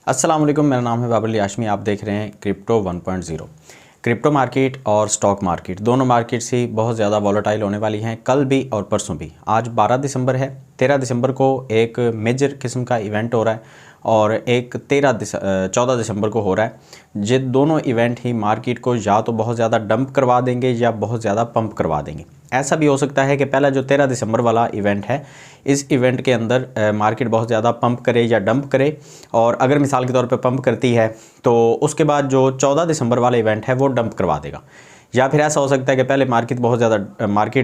अस्सलाम वालेकुम, मेरा नाम है बाबर अली हाशमी। आप देख रहे हैं क्रिप्टो 1.0। क्रिप्टो मार्केट और स्टॉक मार्केट दोनों मार्केट्स ही बहुत ज़्यादा वॉलेटाइल होने वाली हैं, कल भी और परसों भी। आज 12 दिसंबर है, 13 दिसंबर को एक मेजर किस्म का इवेंट हो रहा है और एक 14 दिसंबर को हो रहा है। ये दोनों इवेंट ही मार्केट को या तो बहुत ज़्यादा डंप करवा देंगे या बहुत ज़्यादा पंप करवा देंगे। ऐसा भी हो सकता है कि पहला जो 13 दिसंबर वाला इवेंट है, इस इवेंट के अंदर मार्केट बहुत ज़्यादा पंप करे या डंप करे, और अगर मिसाल के तौर पे पंप करती है तो उसके बाद जो 14 दिसंबर वाला इवेंट है वो डंप करवा देगा। या फिर ऐसा हो सकता है कि पहले मार्केट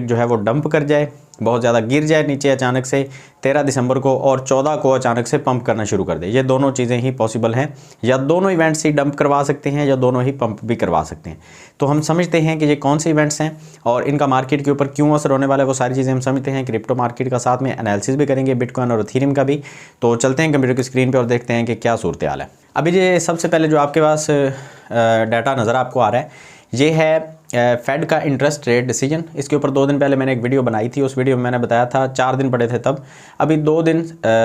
जो है वो डंप कर जाए, बहुत ज़्यादा गिर जाए नीचे अचानक से 13 दिसंबर को, और 14 को अचानक से पंप करना शुरू कर दे। ये दोनों चीज़ें ही पॉसिबल हैं, या दोनों इवेंट्स ही डंप करवा सकते हैं या दोनों ही पंप भी करवा सकते हैं। तो हम समझते हैं कि ये कौन से इवेंट्स हैं और इनका मार्केट के ऊपर क्यों असर होने वाला है, वो सारी चीज़ें हम समझते हैं। क्रिप्टो मार्केट का साथ में एनालिसिस भी करेंगे, बिटकॉइन और इथेरियम का भी। तो चलते हैं कंप्यूटर की स्क्रीन पर और देखते हैं कि क्या सूरत हाल है। अभी ये सबसे पहले जो आपके पास डाटा नज़र आपको आ रहा है, ये है फेड का इंटरेस्ट रेट डिसीजन। इसके ऊपर 2 दिन पहले मैंने एक वीडियो बनाई थी। उस वीडियो में मैंने बताया था 4 दिन पड़े थे तब। अभी 2 दिन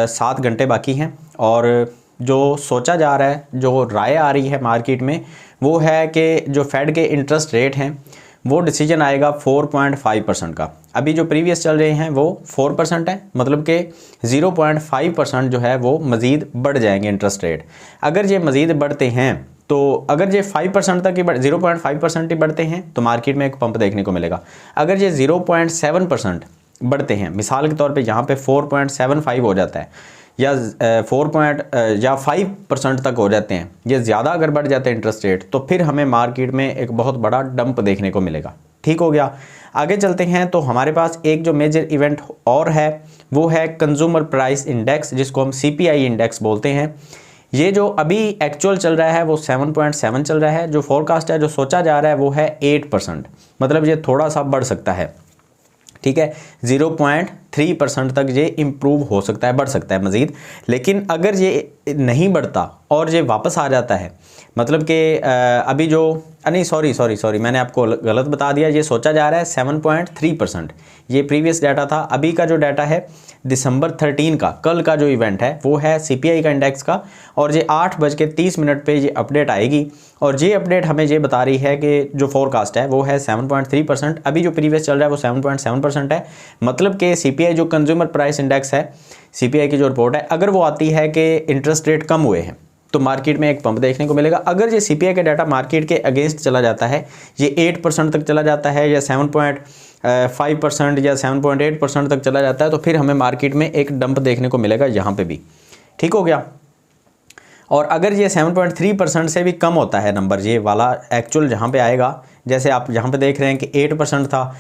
7 घंटे बाकी हैं, और जो सोचा जा रहा है, जो राय आ रही है मार्केट में, वो है कि जो फेड के इंटरेस्ट रेट हैं वो डिसीजन आएगा 4.5% का। अभी जो प्रीवियस चल रहे हैं वो 4% है, मतलब कि 0.5% जो है वो मज़ीद बढ़ जाएंगे इंटरेस्ट रेट। अगर ये मज़ीद बढ़ते हैं तो अगर ये 5% तक ही 0.5% ही बढ़ते हैं तो मार्केट में एक पंप देखने को मिलेगा। अगर ये 0.7% बढ़ते हैं, मिसाल के तौर पे यहाँ पे 4.75 हो जाता है, या 5% तक हो जाते हैं, ये ज़्यादा अगर बढ़ जाते हैं इंटरेस्ट रेट, तो फिर हमें मार्केट में एक बहुत बड़ा डंप देखने को मिलेगा। ठीक हो गया। आगे चलते हैं। तो हमारे पास एक जो मेजर इवेंट और है वो है कंज्यूमर प्राइस इंडेक्स, जिसको हम CPI इंडेक्स बोलते हैं। ये जो अभी एक्चुअल चल रहा है वो 7.7 चल रहा है। जो फोरकास्ट है, जो सोचा जा रहा है, वो है 8%, मतलब ये थोड़ा सा बढ़ सकता है। ठीक है, 0.3% तक ये इम्प्रूव हो सकता है, बढ़ सकता है मज़ीद। लेकिन अगर ये नहीं बढ़ता और ये वापस आ जाता है, मतलब कि अभी जो नहीं सॉरी मैंने आपको गलत बता दिया। ये सोचा जा रहा है 7.3%, ये प्रीवियस डाटा था। अभी का जो डाटा है दिसंबर 13 का, कल का जो इवेंट है वो है CPI का इंडेक्स का, और ये 8:30 पे ये अपडेट आएगी। और ये अपडेट हमें ये बता रही है कि जो फोरकास्ट है वो है 7.3%। अभी जो प्रीवियस चल रहा है वो 7.7% है। मतलब कि CPI जो कंज्यूमर प्राइस इंडेक्स है, CPI की जो रिपोर्ट है, अगर वो आती है कि इंटरेस्ट रेट कम हुए हैं तो मार्केट में एक पंप देखने को मिलेगा। अगर ये CPI का डाटा मार्केट के अगेंस्ट चला जाता है, ये 8% तक चला जाता है, या 7.5% या 7.8% तक चला जाता है, तो फिर हमें मार्केट में एक डंप देखने को मिलेगा यहाँ पे भी। ठीक हो गया। और अगर ये 7.3% से भी कम होता है नंबर, ये वाला एक्चुअल जहाँ पे आएगा, जैसे आप यहाँ पे देख रहे हैं कि 8% था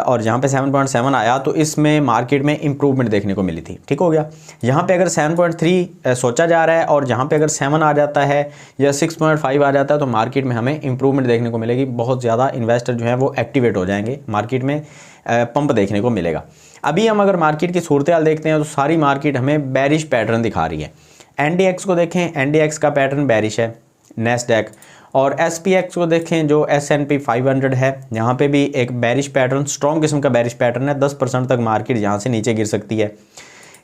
और यहाँ पे 7.7 आया, तो इसमें मार्केट में इम्प्रूवमेंट देखने को मिली थी। ठीक हो गया। यहाँ पे अगर 7.3 सोचा जा रहा है और यहाँ पे अगर 7 आ जाता है या 6.5 आ जाता है, तो मार्केट में हमें इम्प्रूवमेंट देखने को मिलेगी। बहुत ज़्यादा इन्वेस्टर जो हैं वो एक्टिवेट हो जाएंगे, मार्केट में पंप देखने को मिलेगा। अभी हम अगर मार्केट की सूरत हाल देखते हैं तो सारी मार्केट हमें बेरिश पैटर्न दिखा रही है। NDX को देखें, NDX का पैटर्न बेरिश है, नेस्डैक। और SPX को देखें, जो S&P 500 है, यहाँ पे भी एक बेरिश पैटर्न, स्ट्रॉन्ग किस्म का बेरिश पैटर्न है। 10% तक मार्केट यहाँ से नीचे गिर सकती है।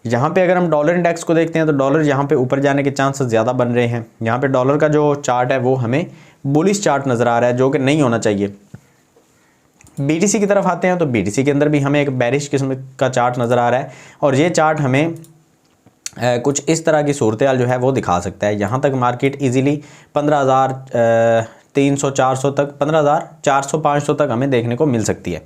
यहाँ पे अगर हम डॉलर इंडेक्स को देखते हैं तो डॉलर यहाँ पे ऊपर जाने के चांसेस ज़्यादा बन रहे हैं। यहाँ पे डॉलर का जो चार्ट है वो हमें बुलिश चार्ट नज़र आ रहा है, जो कि नहीं होना चाहिए। BTC की तरफ आते हैं तो BTC के अंदर भी हमें एक बेरिश किस्म का चार्ट नज़र आ रहा है, और ये चार्ट हमें कुछ इस तरह की सूरत हाल जो है वो दिखा सकता है। यहाँ तक मार्केट इजीली 15,300 400 तक, 15,400 500 तक हमें देखने को मिल सकती है।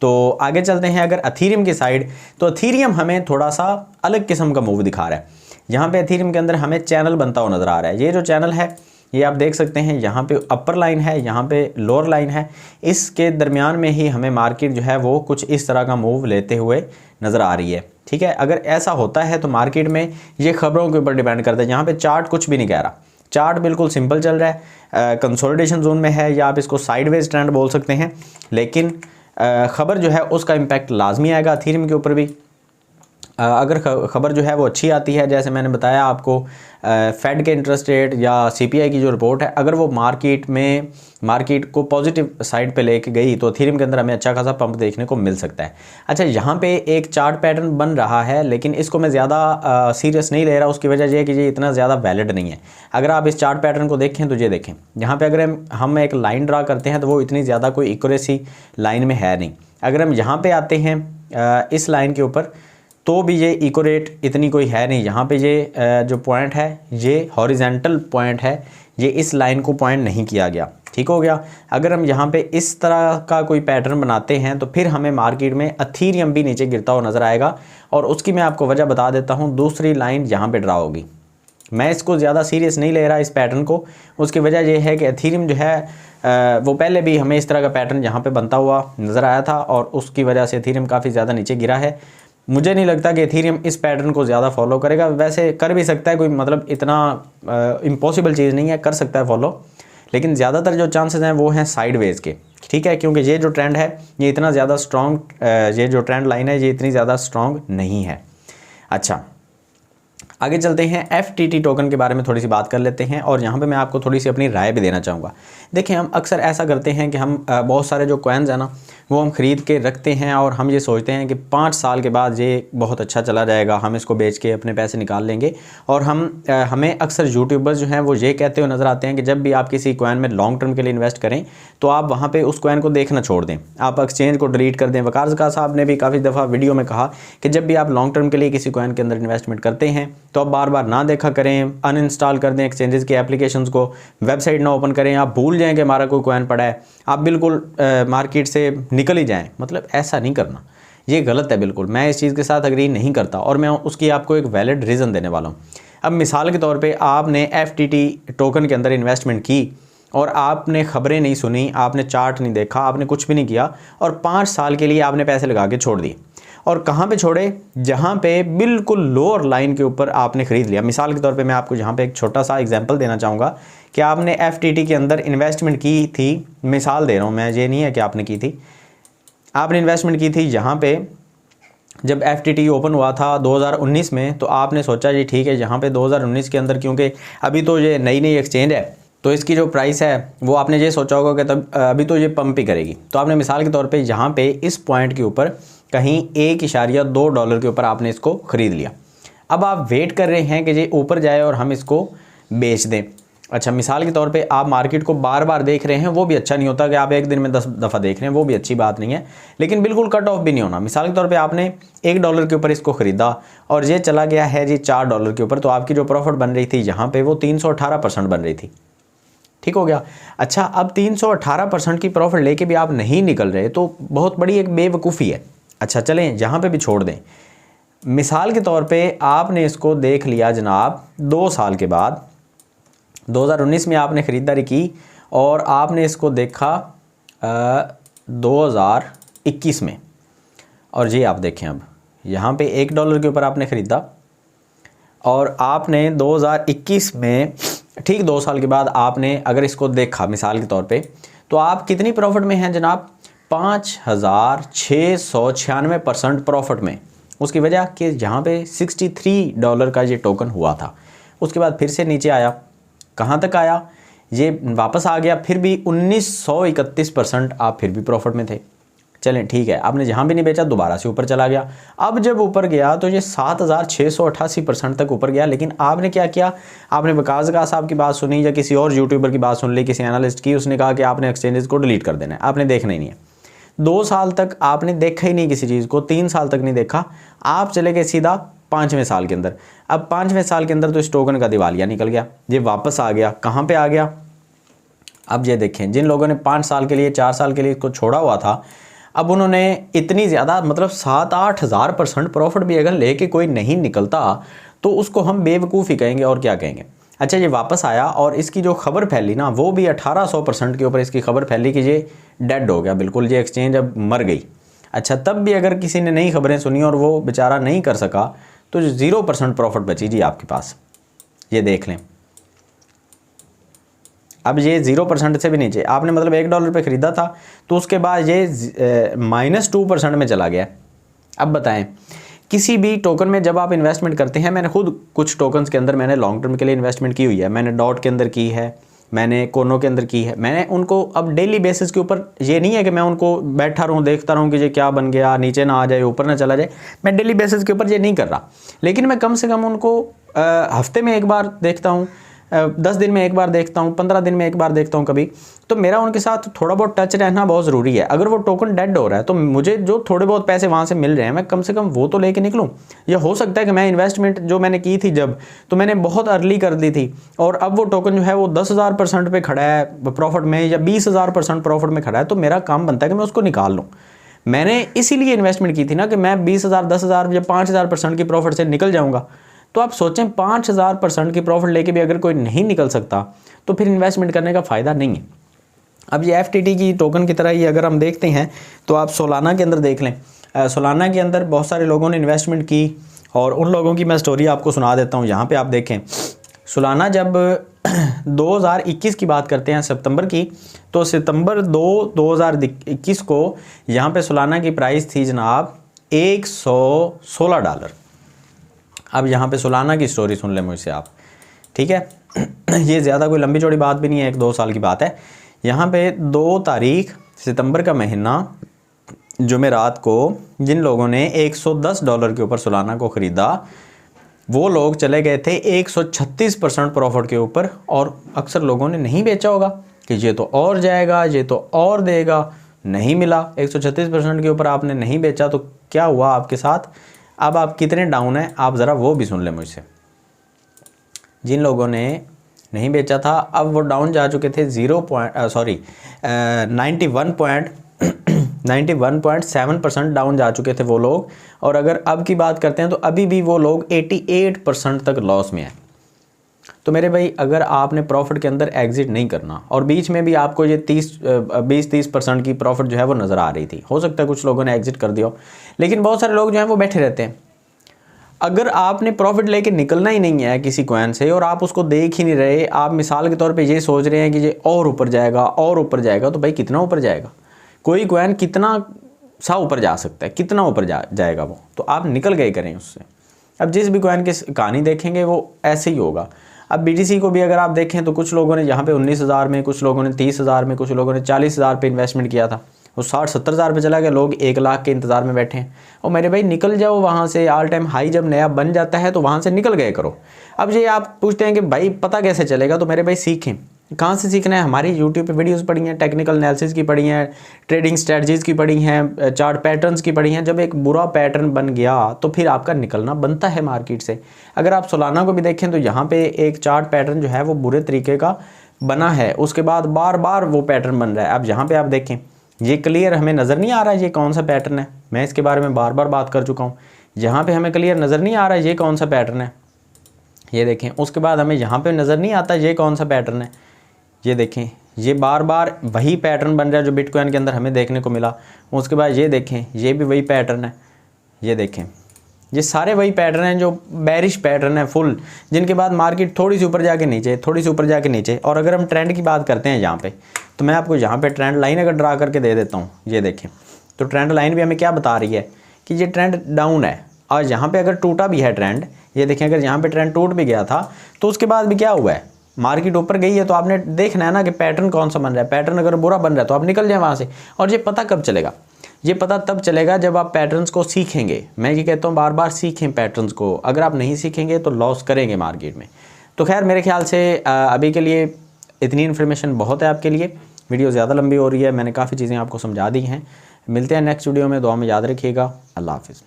तो आगे चलते हैं अगर इथेरियम की साइड, तो इथेरियम हमें थोड़ा सा अलग किस्म का मूव दिखा रहा है। यहाँ पे इथेरियम के अंदर हमें चैनल बनता हुआ नज़र आ रहा है। ये जो चैनल है, ये आप देख सकते हैं, यहाँ पे अपर लाइन है, यहाँ पे लोअर लाइन है। इसके दरमियान में ही हमें मार्केट जो है वो कुछ इस तरह का मूव लेते हुए नज़र आ रही है। ठीक है, अगर ऐसा होता है तो मार्केट में ये खबरों के ऊपर डिपेंड करता है। यहाँ पे चार्ट कुछ भी नहीं कह रहा, चार्ट बिल्कुल सिंपल चल रहा है, कंसोलिडेशन जोन में है, या आप इसको साइडवेज ट्रेंड बोल सकते हैं। लेकिन खबर जो है उसका इम्पैक्ट लाजमी आएगा इथेरियम के ऊपर भी। अगर खबर जो है वो अच्छी आती है, जैसे मैंने बताया आपको फेड के इंटरेस्ट रेट या सीपीआई की जो रिपोर्ट है, अगर वो मार्केट को पॉजिटिव साइड पे लेके गई तो इथेरियम के अंदर हमें अच्छा खासा पंप देखने को मिल सकता है। अच्छा, यहाँ पे एक चार्ट पैटर्न बन रहा है, लेकिन इसको मैं ज़्यादा सीरियस नहीं ले रहा। उसकी वजह यह है कि ये इतना ज़्यादा वैलिड नहीं है। अगर आप इस चार्ट पैटर्न को देखें तो ये देखें, यहाँ पर अगर हम एक लाइन ड्रा करते हैं तो वो इतनी ज़्यादा कोई एक्यूरेसी लाइन में है नहीं। अगर हम यहाँ पर आते हैं इस लाइन के ऊपर, तो भी ये इक्यूरेट इतनी कोई है नहीं। यहाँ पे ये जो पॉइंट है ये हॉरिजेंटल पॉइंट है, ये इस लाइन को पॉइंट नहीं किया गया। ठीक हो गया। अगर हम यहाँ पे इस तरह का कोई पैटर्न बनाते हैं तो फिर हमें मार्केट में इथेरियम भी नीचे गिरता हुआ नज़र आएगा, और उसकी मैं आपको वजह बता देता हूँ। दूसरी लाइन यहाँ पे ड्रा होगी। मैं इसको ज़्यादा सीरियस नहीं ले रहा इस पैटर्न को। उसकी वजह यह है कि इथेरियम जो है वो पहले भी हमें इस तरह का पैटर्न यहाँ पे बनता हुआ नज़र आया था, और उसकी वजह से इथेरियम काफ़ी ज़्यादा नीचे गिरा है। मुझे नहीं लगता कि इथेरियम इस पैटर्न को ज़्यादा फॉलो करेगा। वैसे कर भी सकता है, कोई मतलब इतना इम्पॉसिबल चीज़ नहीं है, कर सकता है फॉलो, लेकिन ज़्यादातर जो चांसेस हैं वो हैं साइडवेज के। ठीक है, क्योंकि ये जो ट्रेंड है ये इतना ज़्यादा स्ट्रॉन्ग, ये जो ट्रेंड लाइन है ये इतनी ज़्यादा स्ट्रॉन्ग नहीं है। अच्छा, आगे चलते हैं। FTT टोकन के बारे में थोड़ी सी बात कर लेते हैं, और यहाँ पे मैं आपको थोड़ी सी अपनी राय भी देना चाहूँगा। देखिए, हम अक्सर ऐसा करते हैं कि हम बहुत सारे जो कॉइन्स हैं ना वो हम ख़रीद के रखते हैं, और हम ये सोचते हैं कि 5 साल के बाद ये बहुत अच्छा चला जाएगा, हम इसको बेच के अपने पैसे निकाल लेंगे। और हमें अक्सर यूट्यूबर्स जो हैं वो ये कहते हुए नज़र आते हैं कि जब भी आप किसी कॉइन में लॉन्ग टर्म के लिए इन्वेस्ट करें तो आप वहाँ पर उस कॉइन को देखना छोड़ दें, आप एक्सचेंज को डिलीट कर दें। वकार ज़का साहब ने भी काफ़ी दफ़ा वीडियो में कहा कि जब भी आप लॉन्ग टर्म के लिए किसी कॉइन के अंदर इन्वेस्टमेंट करते हैं तो आप बार बार ना देखा करें, अनइंस्टॉल कर दें एक्सचेंजेस की एप्लीकेशंस को, वेबसाइट ना ओपन करें, आप भूल जाएं कि हमारा कोई कॉइन पड़ा है, आप बिल्कुल मार्केट से निकल ही जाएं। मतलब ऐसा नहीं करना, ये गलत है बिल्कुल। मैं इस चीज़ के साथ अग्री नहीं करता, और मैं उसकी आपको एक वैलिड रीज़न देने वाला हूँ। अब मिसाल के तौर पर आपने FTT टोकन के अंदर इन्वेस्टमेंट की और आपने खबरें नहीं सुनी, आपने चार्ट नहीं देखा, आपने कुछ भी नहीं किया, और 5 साल के लिए आपने पैसे लगा के छोड़ दिए। और कहाँ पे छोड़े? जहाँ पे बिल्कुल लोअर लाइन के ऊपर आपने ख़रीद लिया। मिसाल के तौर पे मैं आपको यहाँ पे एक छोटा सा एग्जांपल देना चाहूँगा कि आपने FTT के अंदर इन्वेस्टमेंट की थी। मिसाल दे रहा हूँ मैं, ये नहीं है कि आपने की थी, आपने इन्वेस्टमेंट की थी यहाँ पे जब FTT ओपन हुआ था 2019 में। तो आपने सोचा जी ठीक है, यहाँ पे 2019 के अंदर, क्योंकि अभी तो ये नई नई एक्सचेंज है तो इसकी जो प्राइस है वो आपने ये सोचा होगा कि तब अभी तो ये पंप ही करेगी। तो आपने मिसाल के तौर पे यहाँ पे इस पॉइंट के ऊपर कहीं $1.2 के ऊपर आपने इसको ख़रीद लिया। अब आप वेट कर रहे हैं कि ये ऊपर जाए और हम इसको बेच दें। अच्छा, मिसाल के तौर पे आप मार्केट को बार बार देख रहे हैं, वो भी अच्छा नहीं होता कि आप एक दिन में 10 दफ़ा देख रहे हैं, वो भी अच्छी बात नहीं है, लेकिन बिल्कुल कट ऑफ भी नहीं होना। मिसाल के तौर पे आपने $1 के ऊपर इसको ख़रीदा और ये चला गया है जी $4 के ऊपर, तो आपकी जो प्रॉफिट बन रही थी यहाँ पे वो 318% बन रही थी। ठीक हो गया। अच्छा, अब 318% की प्रॉफिट लेके भी आप नहीं निकल रहे तो बहुत बड़ी एक बेवकूफ़ी है। अच्छा, चलें यहाँ पे भी छोड़ दें। मिसाल के तौर पे आपने इसको देख लिया जनाब 2 साल के बाद, 2019 में आपने ख़रीदारी की और आपने इसको देखा 2021 में, और ये आप देखें अब यहाँ पे $1 के ऊपर आपने ख़रीदा और आपने 2021 में ठीक 2 साल के बाद आपने अगर इसको देखा मिसाल के तौर पे, तो आप कितनी प्रॉफिट में हैं जनाब? 5696% प्रॉफिट में। उसकी वजह कि यहाँ पे $63 का ये टोकन हुआ था, उसके बाद फिर से नीचे आया, कहाँ तक आया? ये वापस आ गया, फिर भी 1931% आप फिर भी प्रॉफिट में थे। चलें ठीक है, आपने जहाँ भी नहीं बेचा दोबारा से ऊपर चला गया। अब जब ऊपर गया तो ये 7688% तक ऊपर गया, लेकिन आपने क्या किया? आपने वकार ज़का साहब की बात सुनी या किसी और यूट्यूबर की बात सुन ली, किसी एनालिस्ट की, उसने कहा कि आपने एक्सचेंजेस को डिलीट कर देना है, आपने देखना ही नहीं है। 2 साल तक आपने देखा ही नहीं किसी चीज़ को, 3 साल तक नहीं देखा, आप चले गए सीधा 5वें साल के अंदर। अब 5वें साल के अंदर तो इस टोकन का दिवालिया निकल गया, ये वापस आ गया। कहाँ पे आ गया? अब ये देखें, जिन लोगों ने 5 साल के लिए 4 साल के लिए इसको छोड़ा हुआ था, अब उन्होंने इतनी ज़्यादा मतलब 7-8 हज़ार% प्रॉफिट भी अगर लेके कोई नहीं निकलता तो उसको हम बेवकूफ़ी कहेंगे और क्या कहेंगे। अच्छा, ये वापस आया और इसकी जो खबर फैली ना वो भी 1800% के ऊपर इसकी खबर फैली कि ये डेड हो गया, बिल्कुल ये एक्सचेंज अब मर गई। अच्छा, तब भी अगर किसी ने नई खबरें सुनी और वो बेचारा नहीं कर सका तो 0% प्रॉफिट बची जी आपके पास, ये देख लें। अब ये 0% से भी नीचे, आपने मतलब $1 पे ख़रीदा था तो उसके बाद ये -2% में चला गया। अब बताएं किसी भी टोकन में जब आप इन्वेस्टमेंट करते हैं, मैंने खुद कुछ टोकन्स के अंदर मैंने लॉन्ग टर्म के लिए इन्वेस्टमेंट की हुई है, मैंने डॉट के अंदर की है, मैंने कोनो के अंदर की है। मैंने उनको अब डेली बेसिस के ऊपर, ये नहीं है कि मैं उनको बैठा रहूँ देखता रहूँ कि ये क्या बन गया, नीचे ना आ जाए ऊपर ना चला जाए, मैं डेली बेसिस के ऊपर ये नहीं कर रहा, लेकिन मैं कम से कम उनको हफ्ते में एक बार देखता हूँ, 10 दिन में एक बार देखता हूँ, 15 दिन में एक बार देखता हूँ कभी। तो मेरा उनके साथ थोड़ा बहुत टच रहना बहुत ज़रूरी है। अगर वो टोकन डेड हो रहा है तो मुझे जो थोड़े बहुत पैसे वहाँ से मिल रहे हैं, मैं कम से कम वो तो लेके निकलूँ। यह हो सकता है कि मैं इन्वेस्टमेंट जो मैंने की थी जब, तो मैंने बहुत अर्ली कर दी थी और अब वो टोकन जो है वो 10,000% पे खड़ा है प्रॉफिट में, या 20,000% प्रॉफिट में खड़ा है, तो मेरा काम बनता है कि मैं उसको निकाल लूँ। मैंने इसीलिए इन्वेस्टमेंट की थी ना कि मैं 20,000, 10,000 या 5,000% की प्रॉफिट से निकल जाऊँगा। तो आप सोचें 5,000% की प्रॉफिट लेके भी अगर कोई नहीं निकल सकता तो फिर इन्वेस्टमेंट करने का फ़ायदा नहीं है। अब ये FTT की टोकन की तरह ही अगर हम देखते हैं तो आप सोलाना के अंदर देख लें, सोलाना के अंदर बहुत सारे लोगों ने इन्वेस्टमेंट की और उन लोगों की मैं स्टोरी आपको सुना देता हूँ। यहाँ पे आप देखें, सोलाना जब 2021 की बात करते हैं सितंबर की, तो सितंबर 2021 को यहाँ पे सोलाना की प्राइस थी जनाब $116। अब यहाँ पे सोलाना की स्टोरी सुन लें मुझसे आप, ठीक है। ये ज़्यादा कोई लंबी चौड़ी बात भी नहीं है, 1-2 साल की बात है। यहाँ पे 2 तारीख सितंबर का महीना जुमेरात को जिन लोगों ने $110 के ऊपर सोलाना को ख़रीदा, वो लोग चले गए थे 136% प्रॉफिट के ऊपर, और अक्सर लोगों ने नहीं बेचा होगा कि ये तो और जाएगा, ये तो और देगा, नहीं मिला। 136% के ऊपर आपने नहीं बेचा तो क्या हुआ आपके साथ? अब आप कितने डाउन हैं आप ज़रा वो भी सुन लें मुझसे। जिन लोगों ने नहीं बेचा था अब वो डाउन जा चुके थे 91.7% डाउन जा चुके थे वो लोग। और अगर अब की बात करते हैं तो अभी भी वो लोग 88% तक लॉस में है। तो मेरे भाई, अगर आपने प्रॉफिट के अंदर एग्जिट नहीं करना, और बीच में भी आपको ये 20-30% की प्रॉफिट जो है वो नज़र आ रही थी, हो सकता है कुछ लोगों ने एग्जिट कर दिया हो, लेकिन बहुत सारे लोग जो हैं वो बैठे रहते हैं। अगर आपने प्रॉफिट लेके निकलना ही नहीं है किसी कॉइन से और आप उसको देख ही नहीं रहे, आप मिसाल के तौर पे ये सोच रहे हैं कि ये और ऊपर जाएगा और ऊपर जाएगा, तो भाई कितना ऊपर जाएगा? कोई कॉइन कितना सा ऊपर जा सकता है, कितना ऊपर जाएगा वो, तो आप निकल गए करें उससे। अब जिस भी कॉइन की कहानी देखेंगे वो ऐसे ही होगा। अब BTC को भी अगर आप देखें तो कुछ लोगों ने यहाँ पे 19,000 में, कुछ लोगों ने 30,000 में, कुछ लोगों ने 40,000 पे इन्वेस्टमेंट किया था, वो 60-70,000 पे चला गया, लोग 1 लाख के इंतज़ार में बैठे हैं। और मेरे भाई निकल जाओ वहाँ से, ऑल टाइम हाई जब नया बन जाता है तो वहाँ से निकल गए करो। अब ये आप पूछते हैं कि भाई पता कैसे चलेगा, तो मेरे भाई सीखें। कहाँ से सीखना है? हमारी यूट्यूब पे वीडियोस पड़ी हैं, टेक्निकल एनालिसिस की पड़ी हैं, ट्रेडिंग स्ट्रेटजीज़ की पड़ी हैं, चार्ट पैटर्न्स की पड़ी हैं। जब एक बुरा पैटर्न बन गया तो फिर आपका निकलना बनता है मार्केट से। अगर आप सोलाना को भी देखें तो यहाँ पे एक चार्ट पैटर्न जो है वो बुरे तरीके का बना है, उसके बाद बार बार वो पैटर्न बन रहा है। अब यहाँ पर आप देखें, ये क्लियर हमें नज़र नहीं आ रहा है ये कौन सा पैटर्न है, मैं इसके बारे में बार बार बात कर चुका हूँ। यहाँ पे हमें क्लियर नज़र नहीं आ रहा है ये कौन सा पैटर्न है, ये देखें। उसके बाद हमें यहाँ पे नज़र नहीं आता ये कौन सा पैटर्न है, ये देखें। ये बार बार वही पैटर्न बन रहा है जो बिटकॉइन के अंदर हमें देखने को मिला। उसके बाद ये देखें, ये भी वही पैटर्न है, ये देखें। ये सारे वही पैटर्न हैं जो बेरिश पैटर्न है फुल, जिनके बाद मार्केट थोड़ी सी ऊपर जाके नीचे, थोड़ी सी ऊपर जाके नीचे। और अगर हम ट्रेंड की बात करते हैं यहाँ पे, तो मैं आपको यहाँ पे ट्रेंड लाइन अगर ड्रा करके दे देता हूँ, ये देखें। तो ट्रेंड लाइन भी हमें क्या बता रही है कि ये ट्रेंड डाउन है, और यहाँ पे अगर टूटा भी है ट्रेंड, ये देखें, अगर यहाँ पे ट्रेंड टूट भी गया था तो उसके बाद भी क्या हुआ है, मार्केट ऊपर गई है। तो आपने देखना है ना कि पैटर्न कौन सा बन रहा है। पैटर्न अगर बुरा बन रहा है तो आप निकल जाए वहाँ से। और ये पता कब चलेगा? ये पता तब चलेगा जब आप पैटर्न्स को सीखेंगे। मैं ये कहता हूँ बार बार सीखें पैटर्न्स को, अगर आप नहीं सीखेंगे तो लॉस करेंगे मार्केट में। तो खैर मेरे ख्याल से अभी के लिए इतनी इन्फॉर्मेशन बहुत है आपके लिए। वीडियो ज़्यादा लंबी हो रही है, मैंने काफ़ी चीज़ें आपको समझा दी हैं। मिलते हैं नेक्स्ट वीडियो में, दुआ में याद रखिएगा। अल्लाह हाफ़िज़।